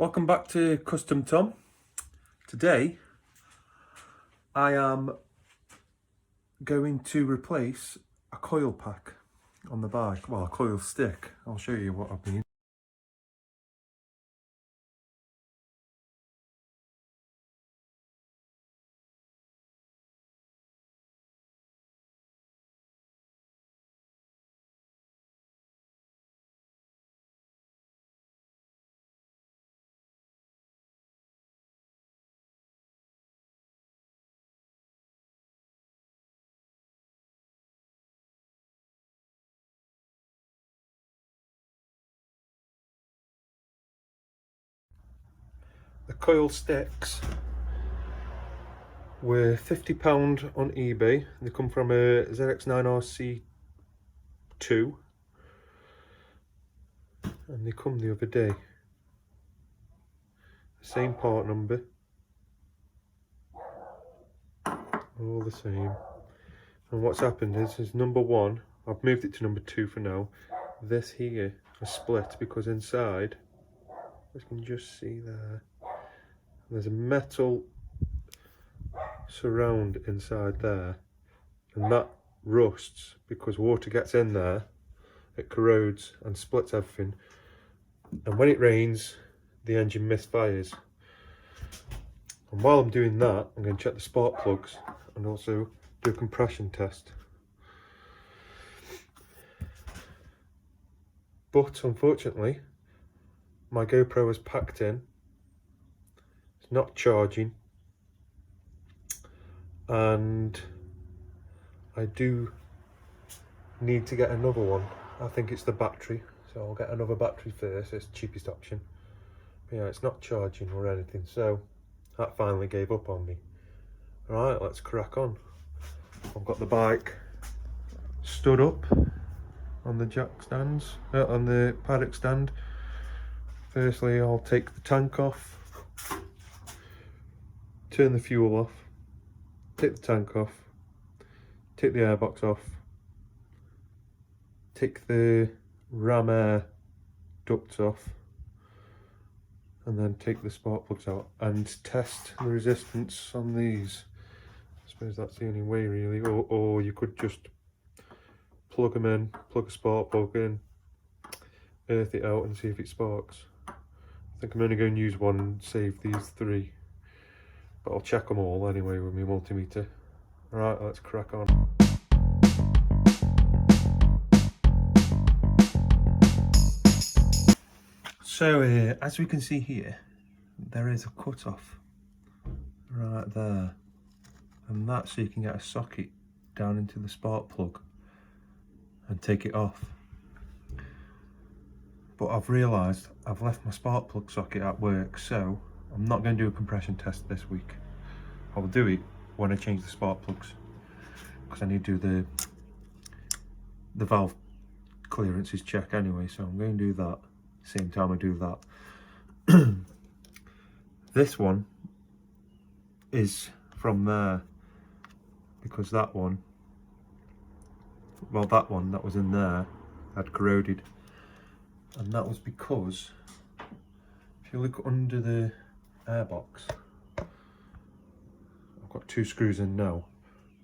Welcome back to Custom Tom. Today I am going to replace a coil pack on the bike, well, a coil stick. I'll show you what I mean. The coil sticks were £50 on eBay. They come from a ZX9R E2 and they come the other day. Same part number, all the same. And what's happened is number one, I've moved it to number two for now. This here is split because inside, as you can just see there, there's a metal surround inside there, and that rusts because water gets in there, it corrodes and splits everything, and when it rains the engine misfires. And while I'm doing that, I'm going to check the spark plugs and also do a compression test. But unfortunately my GoPro is packed in, it's not charging, and I do need to get another one. I think it's the battery, so I'll get another battery first. It's the cheapest option. But yeah, it's not charging or anything, so that finally gave up on me. Alright, let's crack on. I've got the bike stood up on the jack stands, on the paddock stand. Firstly, I'll take the tank off, turn the fuel off, take the tank off, take the airbox off, take the ram air ducts off, and then take the spark plugs out and test the resistance on these. I suppose that's the only way really, or you could just plug them in, plug a spark plug in, earth it out and see if it sparks. I think I'm only going to use one and save these three, but I'll check them all anyway with my multimeter. Alright, let's crack on. So as we can see here, there is a cut off right there, and that's so you can get a socket down into the spark plug and take it off. But I've realised I've left my spark plug socket at work, so I'm not going to do a compression test this week. I will do it when I change the spark plugs, because I need to do the valve clearances check anyway, so I'm going to do that same time I do that. This one is from there, because that one, well, that one that was in there had corroded, and that was because if you look under the airbox, I've got two screws in now,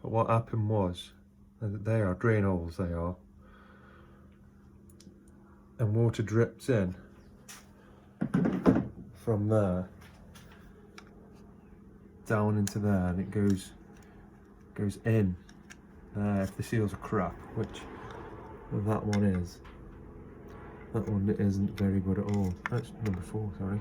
but what happened was, they are drain holes, they are, and water drips in from there down into there, and it goes in there if the seals are crap, which that one is. That one isn't very good at all. That's number 4, sorry.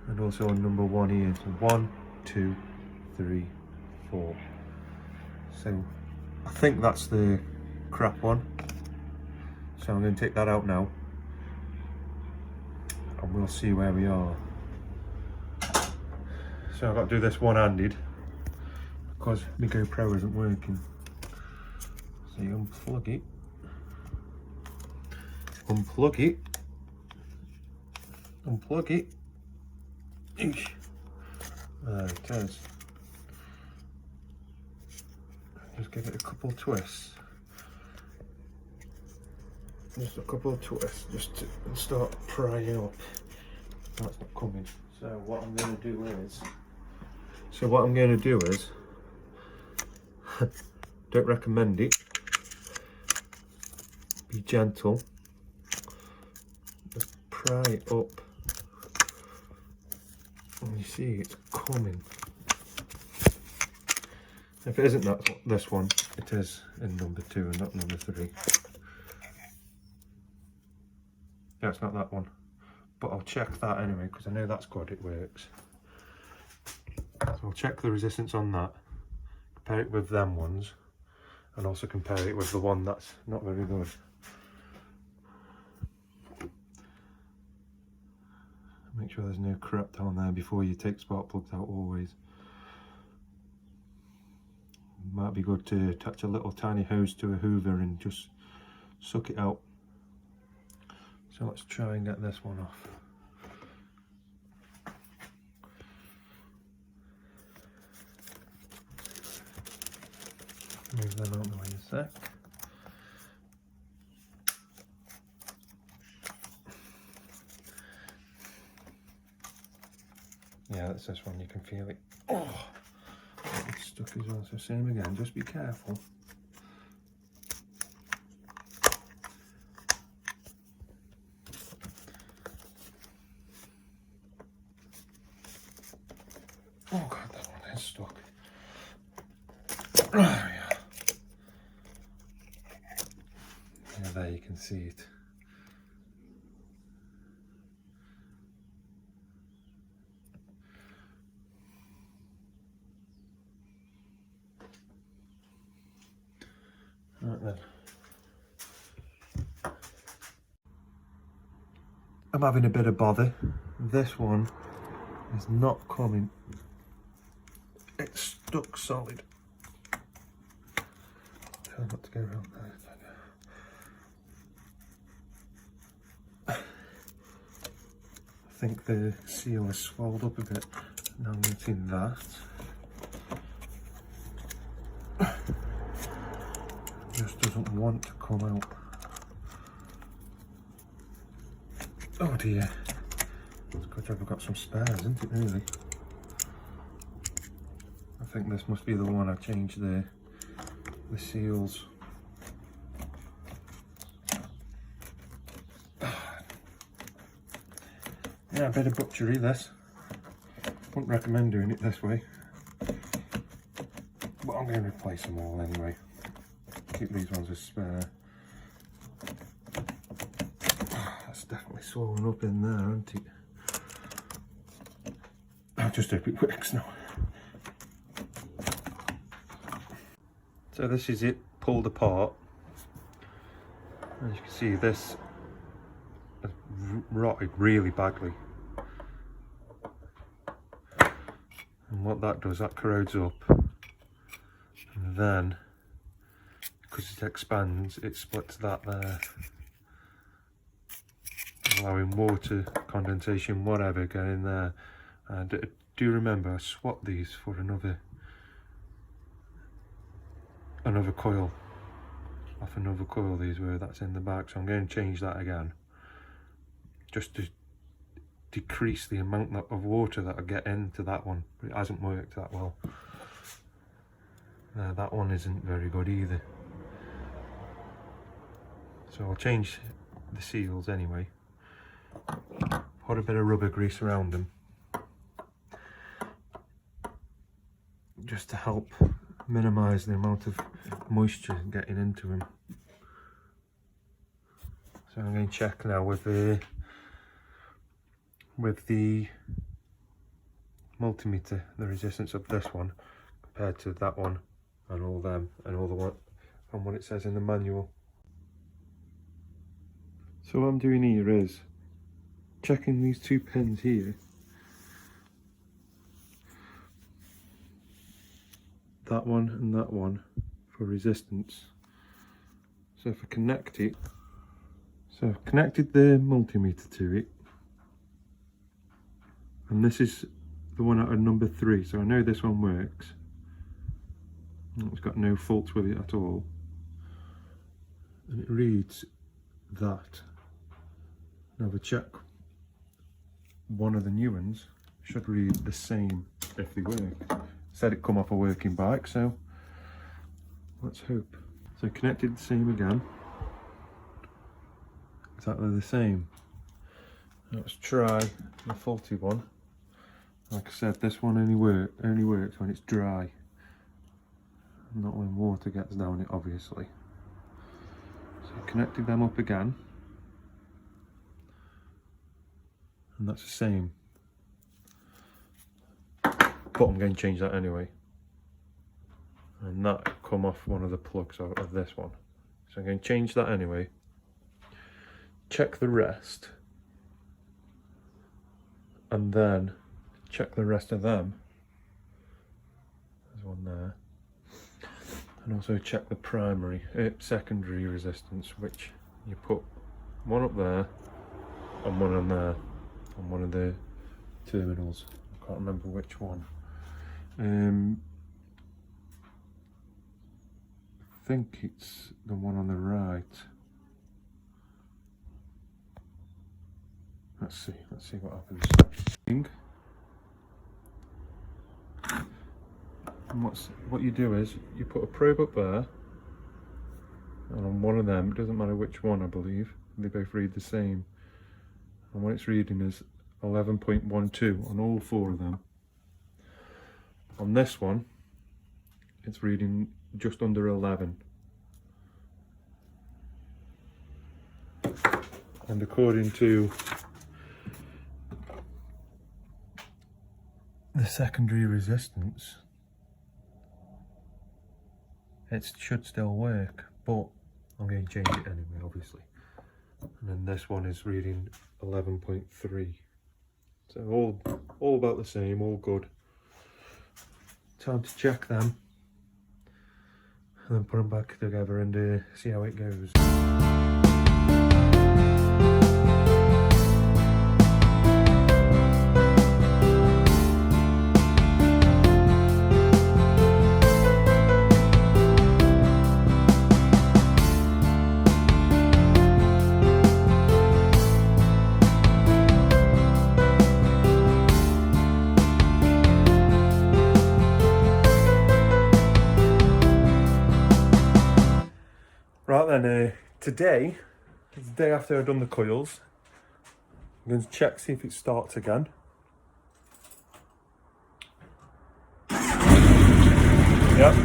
And also on number 1 here, so 1, 2, 3, 4. So I think that's the crap one. So I'm going to take that out now, and we'll see where we are. So I've got to do this one-handed because my GoPro isn't working. So you unplug it, unplug it, unplug it. Eesh. There it is. Just give it a couple of twists. Just a couple of twists just to start prying up. That's not coming. So what I'm going to do is, don't recommend it. Be gentle. Just pry it up. And you see it's coming. If it isn't this one, it is in number 2 and not number 3. Yeah, it's not that one. But I'll check that anyway, because I know that's good, it works. So I'll check the resistance on that, compare it with them ones, and also compare it with the one that's not very good. Make sure there's no crap down there before you take spark plugs out always. Might be good to attach a little tiny hose to a hoover and just suck it out. So let's try and get this one off. Move them out of the way a sec. Yeah, that's this one, you can feel it. Oh, it's stuck as well, so same again, just be careful. Oh god, that one is stuck. Oh, yeah. Yeah, there you can see it. Right then. I'm having a bit of bother. This one is not coming. It's stuck solid. Try not to go around there. I think the seal has swelled up a bit. Now I'm getting that. Just doesn't want to come out. Oh dear. It's a good job I've got some spares, isn't it really? I think this must be the one I changed the seals. Yeah, a bit of butchery this. Wouldn't recommend doing it this way. But I'm going to replace them all anyway. Keep these ones as spare. That's definitely swollen up in there, hasn't it? I'll just hope it works now. So this is it pulled apart. As you can see, this has rotted really badly. And what that does, that corrodes up. And then, because it expands, it splits that there, allowing water, condensation, whatever, get in there. And do remember, I swapped these for another coil, off another coil these were, that's in the back, so I'm going to change that again, just to decrease the amount of water that I get into that one. But it hasn't worked that well. That one isn't very good either. So I'll change the seals anyway. Put a bit of rubber grease around them, just to help minimise the amount of moisture getting into them. So I'm going to check now with the multimeter, the resistance of this one compared to that one and all them and all the one and what it says in the manual. So what I'm doing here is checking these 2 pins here. That one and that one for resistance. So if I connect it, so I've connected the multimeter to it, and this is the one at number 3, so I know this one works. It's got no faults with it at all, and it reads that. Now have a check one of the new ones should read the same if they work. Said it come off a working bike, so let's hope. So connected the same again. Exactly the same. Let's try the faulty one. Like I said, this one only works when it's dry, not when water gets down it, obviously. So connected them up again, and that's the same. But I'm going to change that anyway, and that come off one of the plugs of this one. So I'm going to change that anyway. Check the rest, and then check the rest of them. There's one there. And also check the secondary resistance, which you put one up there and one on there, on one of the terminals. I can't remember which one. I think it's the one on the right. Let's see what happens. And what you do is you put a probe up there, and on one of them, it doesn't matter which one, I believe, they both read the same. And what it's reading is 11.12 on all four of them. On this one, it's reading just under 11. And according to the secondary resistance, it should still work, but I'm going to change it anyway, obviously. And then this one is reading 11.3. So all about the same, all good. Time to check them, and then put them back together and see how it goes. Right then, today is the day after I've done the coils. I'm going to check, see if it starts again. Yep.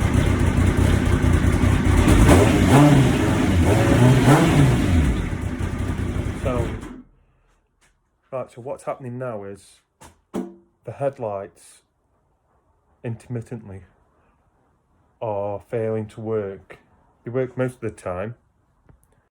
So what's happening now is the headlights intermittently are failing to work. They work most of the time,